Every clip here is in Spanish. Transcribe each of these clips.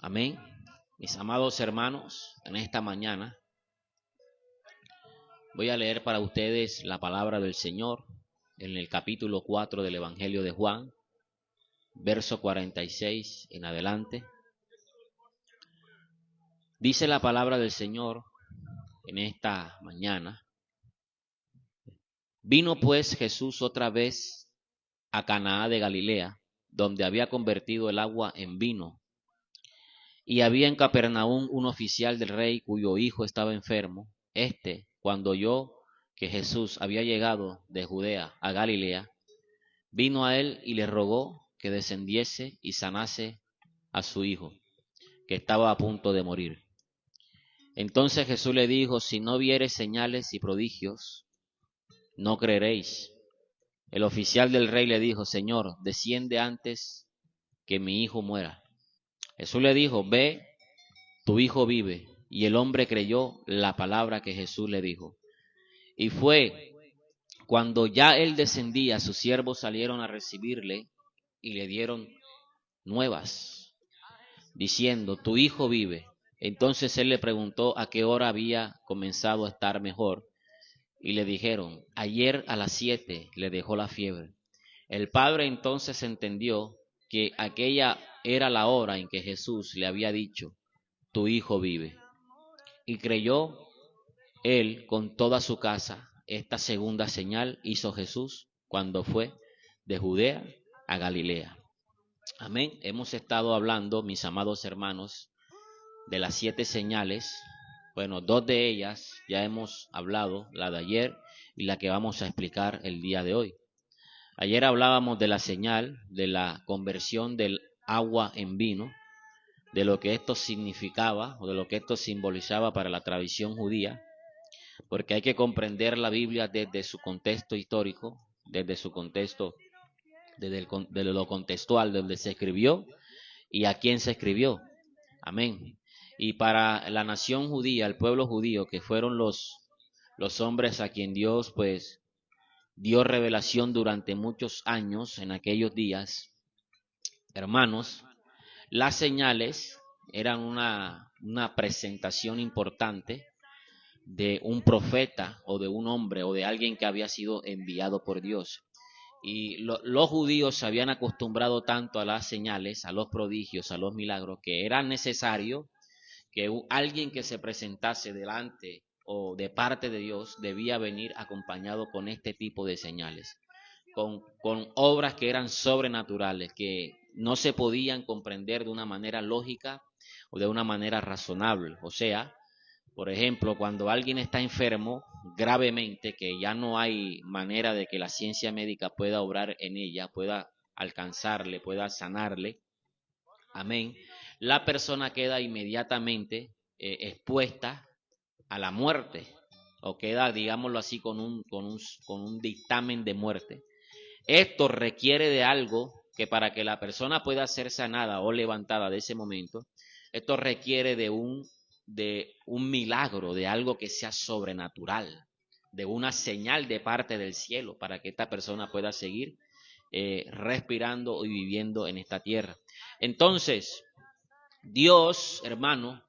Amén. Mis amados hermanos, en esta mañana voy a leer para ustedes la palabra del Señor en el capítulo 4 del Evangelio de Juan, verso 46 en adelante. Dice la palabra del Señor en esta mañana: Vino pues Jesús otra vez a Canaá de Galilea, donde había convertido el agua en vino. Y había en Capernaum un oficial del rey cuyo hijo estaba enfermo. Cuando oyó que Jesús había llegado de Judea a Galilea, vino a él y le rogó que descendiese y sanase a su hijo, que estaba a punto de morir. Entonces Jesús le dijo: si no viereis señales y prodigios, no creeréis. El oficial del rey le dijo: Señor, desciende antes que mi hijo muera. Jesús le dijo: ve, tu hijo vive. Y el hombre creyó la palabra que Jesús le dijo. Y fue cuando ya él descendía, sus siervos salieron a recibirle y le dieron nuevas, diciendo: tu hijo vive. Entonces él le preguntó a qué hora había comenzado a estar mejor, y le dijeron: ayer a las 7 le dejó la fiebre. El padre entonces entendió que aquella era la hora en que Jesús le había dicho: tu hijo vive. Y creyó él con toda su casa. Esta segunda señal hizo Jesús cuando fue de Judea a Galilea. Amén. Hemos estado hablando, mis amados hermanos, de las 7 señales. Bueno, 2 de ellas ya hemos hablado, la de ayer y la que vamos a explicar el día de hoy. Ayer hablábamos de la señal de la conversión del agua en vino, de lo que esto significaba o de lo que esto simbolizaba para la tradición judía, porque hay que comprender la Biblia desde su contexto histórico, desde su contexto, desde lo contextual, de donde se escribió y a quién se escribió. Amén. Y para la nación judía, el pueblo judío, que fueron los hombres a quien Dios pues dio revelación durante muchos años en aquellos días, hermanos, las señales eran una presentación importante de un profeta o de un hombre o de alguien que había sido enviado por Dios. Y los judíos se habían acostumbrado tanto a las señales, a los prodigios, a los milagros, que era necesario que alguien que se presentase delante o de parte de Dios debía venir acompañado con este tipo de señales, con obras que eran sobrenaturales, que no se podían comprender de una manera lógica o de una manera razonable. O sea, por ejemplo, cuando alguien está enfermo gravemente, que ya no hay manera de que la ciencia médica pueda obrar en ella, pueda alcanzarle, pueda sanarle, amén, la persona queda inmediatamente expuesta a la muerte, o queda, digámoslo así, con un dictamen de muerte. Esto requiere de algo que, para que la persona pueda ser sanada o levantada de ese momento, esto requiere de un milagro, de algo que sea sobrenatural, de una señal de parte del cielo, para que esta persona pueda seguir respirando y viviendo en esta tierra. Entonces, Dios, hermano,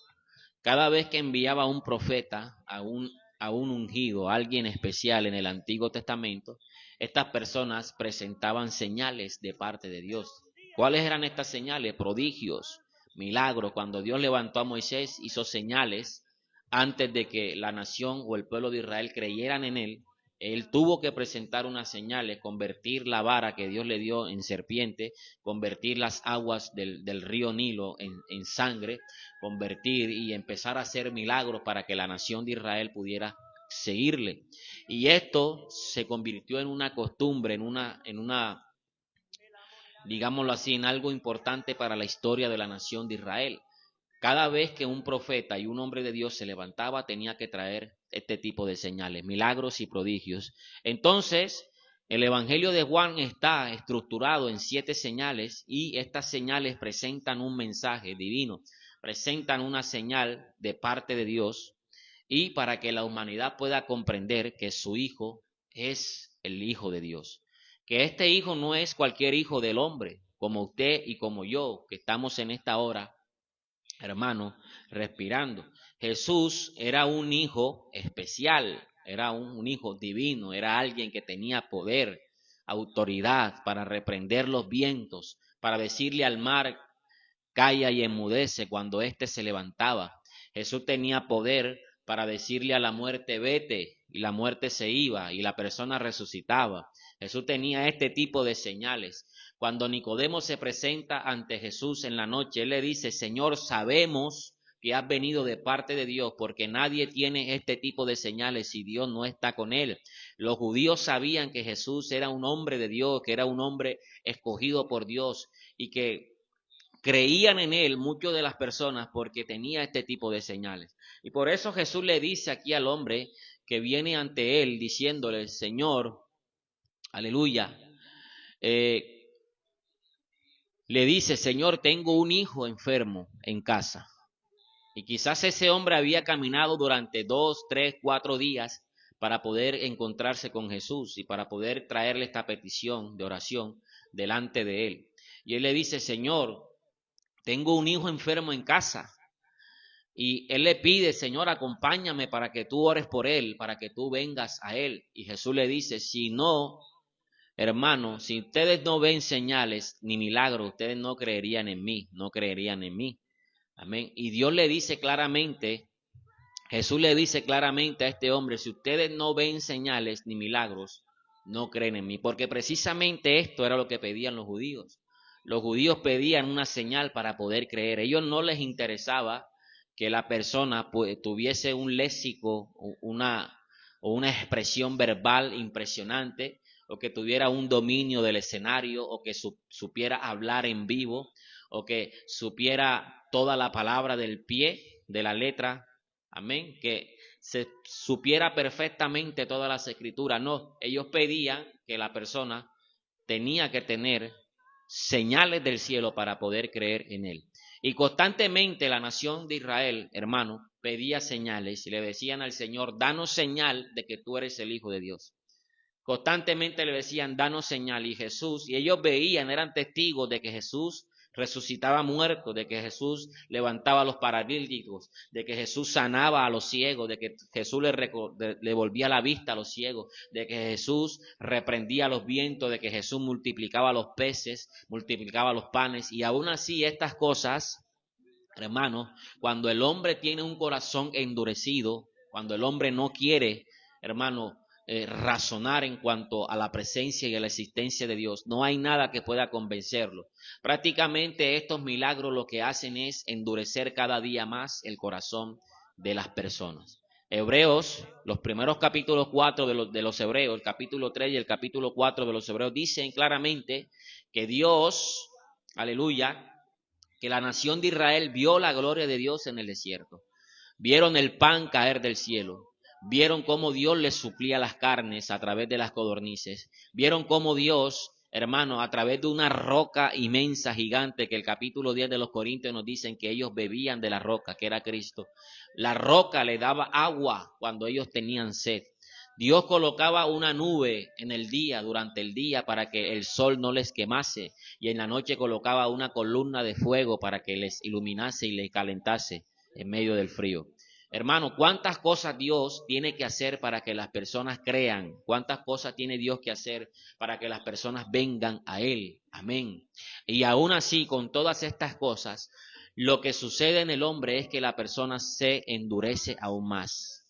cada vez que enviaba a un profeta, a un ungido, a alguien especial en el Antiguo Testamento, estas personas presentaban señales de parte de Dios. ¿Cuáles eran estas señales? Prodigios, milagros. Cuando Dios levantó a Moisés, hizo señales antes de que la nación o el pueblo de Israel creyeran en él. Él tuvo que presentar unas señales, convertir la vara que Dios le dio en serpiente, convertir las aguas del río Nilo en sangre, convertir y empezar a hacer milagros para que la nación de Israel pudiera seguirle. Y esto se convirtió en una costumbre, en una, digámoslo así, en algo importante para la historia de la nación de Israel. Cada vez que un profeta y un hombre de Dios se levantaba, tenía que traer este tipo de señales, milagros y prodigios. Entonces, el Evangelio de Juan está estructurado en 7 señales, y estas señales presentan un mensaje divino, presentan una señal de parte de Dios, y para que la humanidad pueda comprender que su Hijo es el Hijo de Dios, que este Hijo no es cualquier hijo del hombre, como usted y como yo, que estamos en esta hora hermano, respirando. Jesús era un hijo especial, era un hijo divino, era alguien que tenía poder, autoridad para reprender los vientos, para decirle al mar, calla y enmudece cuando éste se levantaba. Jesús tenía poder para decirle a la muerte, vete, y la muerte se iba y la persona resucitaba. Jesús tenía este tipo de señales. Cuando Nicodemo se presenta ante Jesús en la noche, él le dice, Señor, sabemos que has venido de parte de Dios, porque nadie tiene este tipo de señales si Dios no está con él. Los judíos sabían que Jesús era un hombre de Dios, que era un hombre escogido por Dios y que creían en él muchas de las personas porque tenía este tipo de señales. Y por eso Jesús le dice aquí al hombre que viene ante él diciéndole, Señor, aleluya, le dice, Señor, tengo un hijo enfermo en casa. Y quizás ese hombre había caminado durante 2, 3, 4 días para poder encontrarse con Jesús y para poder traerle esta petición de oración delante de él. Y él le dice, Señor, tengo un hijo enfermo en casa. Y él le pide, Señor, acompáñame para que tú ores por él, para que tú vengas a él. Y Jesús le dice, si no, hermano, si ustedes no ven señales ni milagros, ustedes no creerían en mí, no creerían en mí. Amén. Y Dios le dice claramente, Jesús le dice claramente a este hombre, si ustedes no ven señales ni milagros, no creen en mí. Porque precisamente esto era lo que pedían los judíos. Los judíos pedían una señal para poder creer. A ellos no les interesaba que la persona tuviese un léxico, o una expresión verbal impresionante, o que tuviera un dominio del escenario, o que supiera hablar en vivo, o que supiera toda la palabra del pie de la letra. Amén, que se supiera perfectamente todas las escrituras. No, ellos pedían que la persona tenía que tener señales del cielo para poder creer en él. Y constantemente la nación de Israel, hermano, pedía señales y le decían al Señor, danos señal de que tú eres el Hijo de Dios. Constantemente le decían, danos señal. Y Jesús, y ellos veían, eran testigos de que Jesús resucitaba muertos, de que Jesús levantaba a los paralíticos, de que Jesús sanaba a los ciegos, de que Jesús le volvía la vista a los ciegos, de que Jesús reprendía los vientos, de que Jesús multiplicaba los peces, multiplicaba los panes. Y aún así estas cosas, hermano, cuando el hombre tiene un corazón endurecido, cuando el hombre no quiere, hermano, razonar en cuanto a la presencia y a la existencia de Dios, no hay nada que pueda convencerlo. Prácticamente estos milagros lo que hacen es endurecer cada día más el corazón de las personas. Hebreos, los primeros capítulos 4 de los Hebreos, el capítulo 3 y el capítulo 4 de los Hebreos dicen claramente que Dios, aleluya, que la nación de Israel vio la gloria de Dios en el desierto. Vieron el pan caer del cielo. Vieron cómo Dios les suplía las carnes a través de las codornices. Vieron cómo Dios, hermano, a través de una roca inmensa, gigante, que el capítulo 10 de los Corintios nos dicen que ellos bebían de la roca, que era Cristo. La roca le daba agua cuando ellos tenían sed. Dios colocaba una nube en el día, durante el día, para que el sol no les quemase, y en la noche colocaba una columna de fuego para que les iluminase y les calentase en medio del frío. Hermano, ¿cuántas cosas Dios tiene que hacer para que las personas crean? ¿Cuántas cosas tiene Dios que hacer para que las personas vengan a Él? Amén. Y aún así, con todas estas cosas, lo que sucede en el hombre es que la persona se endurece aún más.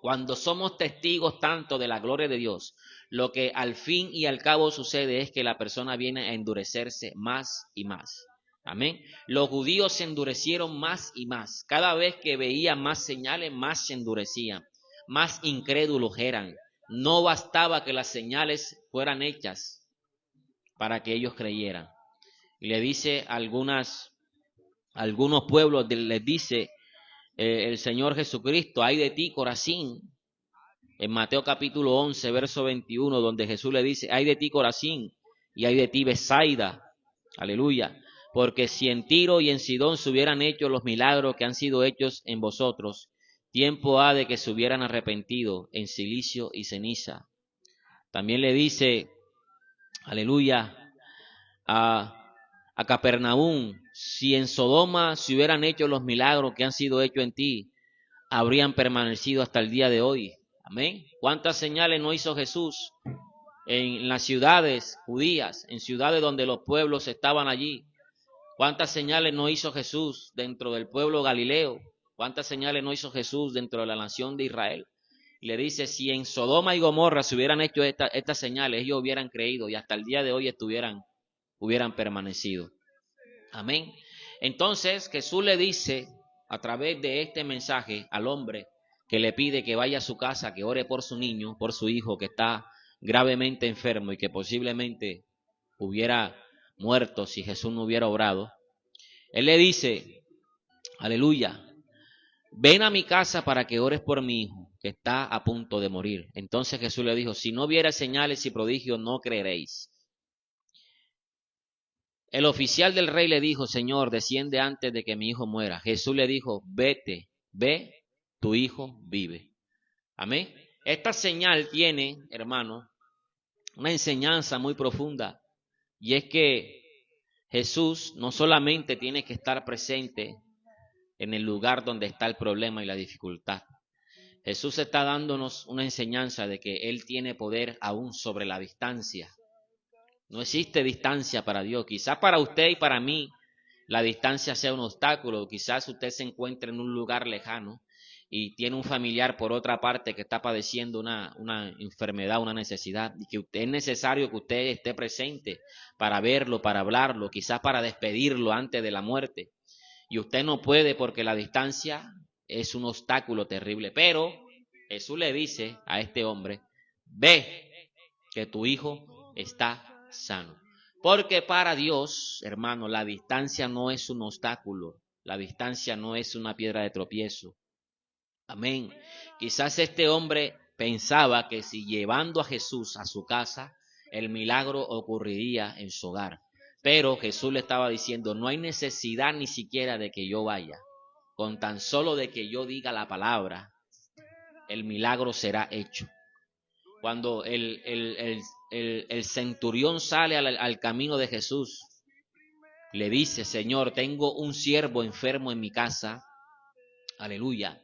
Cuando somos testigos tanto de la gloria de Dios, lo que al fin y al cabo sucede es que la persona viene a endurecerse más y más. Amén. Los judíos se endurecieron más y más. Cada vez que veían más señales, más se endurecían. Más incrédulos eran. No bastaba que las señales fueran hechas para que ellos creyeran. Y le dice a algunos pueblos, les dice el Señor Jesucristo, ay de ti, Corazín. En Mateo capítulo 11, verso 21, donde Jesús le dice, ay de ti, Corazín, y ay de ti, Betsaida. Aleluya. Porque si en Tiro y en Sidón se hubieran hecho los milagros que han sido hechos en vosotros, tiempo ha de que se hubieran arrepentido en cilicio y ceniza. También le dice, aleluya, a Capernaum, si en Sodoma se hubieran hecho los milagros que han sido hechos en ti, habrían permanecido hasta el día de hoy. Amén. ¿Cuántas señales no hizo Jesús en las ciudades judías, en ciudades donde los pueblos estaban allí? ¿Cuántas señales no hizo Jesús dentro del pueblo galileo? ¿Cuántas señales no hizo Jesús dentro de la nación de Israel? Y le dice, si en Sodoma y Gomorra se hubieran hecho estas señales, ellos hubieran creído y hasta el día de hoy hubieran permanecido. Amén. Entonces Jesús le dice a través de este mensaje al hombre que le pide que vaya a su casa, que ore por su niño, por su hijo que está gravemente enfermo y que posiblemente hubiera muerto si Jesús no hubiera obrado. Él le dice, aleluya, ven a mi casa para que ores por mi hijo que está a punto de morir. Entonces Jesús le dijo, si no viera señales y prodigios no creeréis. El oficial del rey le dijo, Señor, desciende antes de que mi hijo muera. Jesús le dijo, vete, ve, tu hijo vive. Amén. Esta señal tiene, hermano, una enseñanza muy profunda. Y es que Jesús no solamente tiene que estar presente en el lugar donde está el problema y la dificultad. Jesús está dándonos una enseñanza de que Él tiene poder aún sobre la distancia. No existe distancia para Dios. Quizás para usted y para mí la distancia sea un obstáculo. Quizás usted se encuentre en un lugar lejano y tiene un familiar por otra parte que está padeciendo una enfermedad, una necesidad, y que es necesario que usted esté presente para verlo, para hablarlo, quizás para despedirlo antes de la muerte. Y usted no puede porque la distancia es un obstáculo terrible. Pero Jesús le dice a este hombre, ve que tu hijo está sano. Porque para Dios, hermano, la distancia no es un obstáculo. La distancia no es una piedra de tropiezo. Amén. Quizás este hombre pensaba que si llevando a Jesús a su casa, el milagro ocurriría en su hogar. Pero Jesús le estaba diciendo, no hay necesidad ni siquiera de que yo vaya. Con tan solo de que yo diga la palabra, el milagro será hecho. Cuando el centurión sale al camino de Jesús, le dice, Señor, tengo un siervo enfermo en mi casa. Aleluya.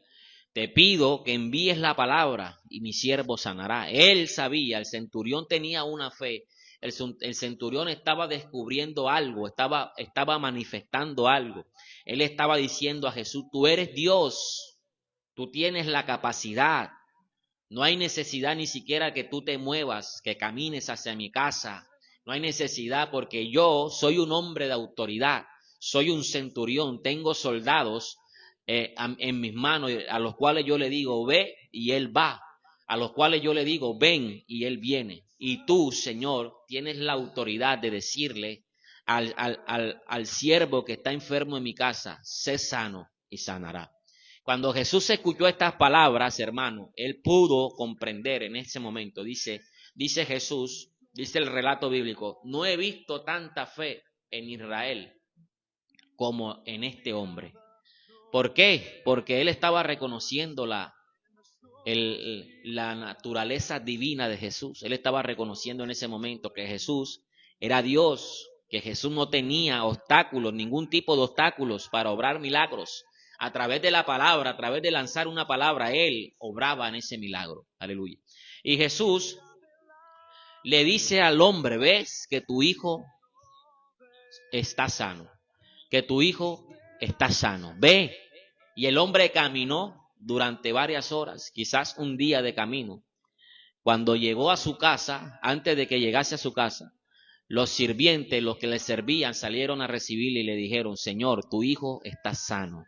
Te pido que envíes la palabra y mi siervo sanará. Él sabía, el centurión tenía una fe. El centurión estaba descubriendo algo, estaba manifestando algo. Él estaba diciendo a Jesús, tú eres Dios, tú tienes la capacidad. No hay necesidad ni siquiera que tú te muevas, que camines hacia mi casa. No hay necesidad porque yo soy un hombre de autoridad, soy un centurión, tengo soldados en mis manos a los cuales yo le digo, ve y él va. A los cuales yo le digo, ven y él viene. Y tú, Señor, tienes la autoridad de decirle al siervo que está enfermo en mi casa, sé sano y sanará. Cuando Jesús escuchó estas palabras, hermano, él pudo comprender en ese momento. Dice Jesús, dice el relato bíblico, no he visto tanta fe en Israel como en este hombre. ¿Por qué? Porque él estaba reconociendo la naturaleza divina de Jesús. Él estaba reconociendo en ese momento que Jesús era Dios, que Jesús no tenía obstáculos, ningún tipo de obstáculos para obrar milagros. A través de la palabra, a través de lanzar una palabra, Él obraba en ese milagro. Aleluya. Y Jesús le dice al hombre, ves que tu hijo está sano, que tu hijo está sano. Ve. Y el hombre caminó durante varias horas, quizás un día de camino. Cuando llegó a su casa, antes de que llegase a su casa, los sirvientes, los que le servían, salieron a recibirle y le dijeron, Señor, tu hijo está sano.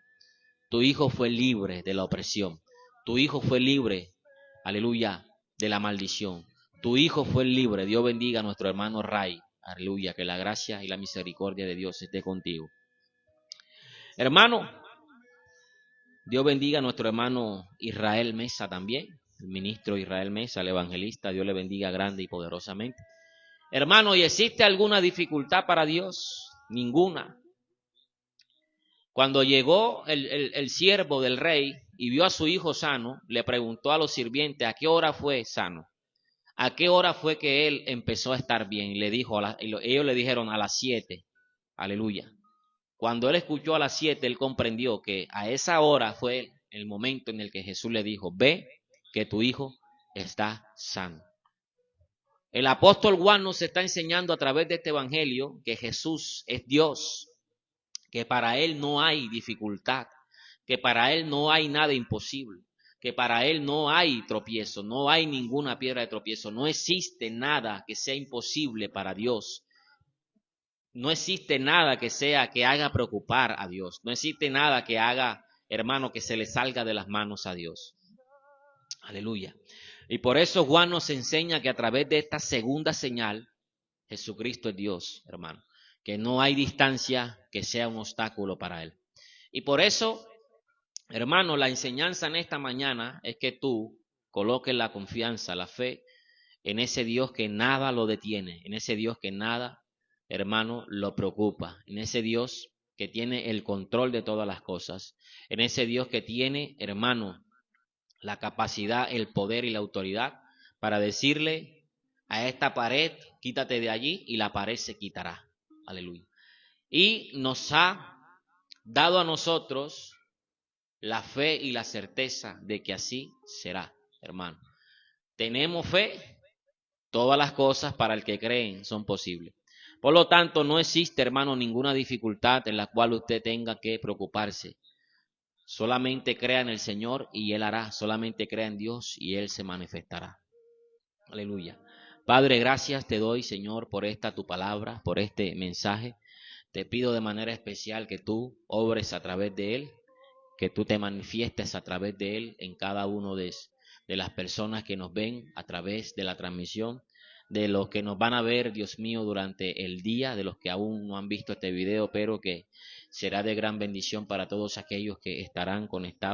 Tu hijo fue libre de la opresión. Tu hijo fue libre, aleluya, de la maldición. Tu hijo fue libre. Dios bendiga a nuestro hermano Ray. Aleluya, que la gracia y la misericordia de Dios esté contigo. Hermano, Dios bendiga a nuestro hermano Israel Mesa también. El ministro Israel Mesa, el evangelista. Dios le bendiga grande y poderosamente. Hermano, ¿y existe alguna dificultad para Dios? Ninguna. Cuando llegó el siervo del rey y vio a su hijo sano, le preguntó a los sirvientes, ¿a qué hora fue sano? ¿A qué hora fue que él empezó a estar bien? Y le dijo, ellos le dijeron a las 7. Aleluya. Cuando él escuchó a las 7, él comprendió que a esa hora fue el momento en el que Jesús le dijo, ve que tu hijo está sano. El apóstol Juan nos está enseñando a través de este evangelio que Jesús es Dios, que para él no hay dificultad, que para él no hay nada imposible, que para él no hay tropiezo, no hay ninguna piedra de tropiezo, no existe nada que sea imposible para Dios. No existe nada que haga preocupar a Dios. No existe nada que haga, hermano, que se le salga de las manos a Dios. Aleluya. Y por eso Juan nos enseña que a través de esta segunda señal, Jesucristo es Dios, hermano. Que no hay distancia que sea un obstáculo para Él. Y por eso, hermano, la enseñanza en esta mañana es que tú coloques la confianza, la fe en ese Dios que nada lo detiene, en ese Dios que nada, hermano, lo preocupa, en ese Dios que tiene el control de todas las cosas, en ese Dios que tiene, hermano, la capacidad, el poder y la autoridad para decirle a esta pared, quítate de allí, y la pared se quitará. Aleluya. Y nos ha dado a nosotros la fe y la certeza de que así será, hermano. Tenemos fe, todas las cosas para el que creen son posibles. Por lo tanto, no existe, hermano, ninguna dificultad en la cual usted tenga que preocuparse. Solamente crea en el Señor y Él hará. Solamente crea en Dios y Él se manifestará. Aleluya. Padre, gracias te doy, Señor, por esta tu palabra, por este mensaje. Te pido de manera especial que tú obres a través de él, que tú te manifiestes a través de él en cada uno de las personas que nos ven a través de la transmisión, de los que nos van a ver, Dios mío, durante el día, de los que aún no han visto este video, pero que será de gran bendición para todos aquellos que estarán conectados.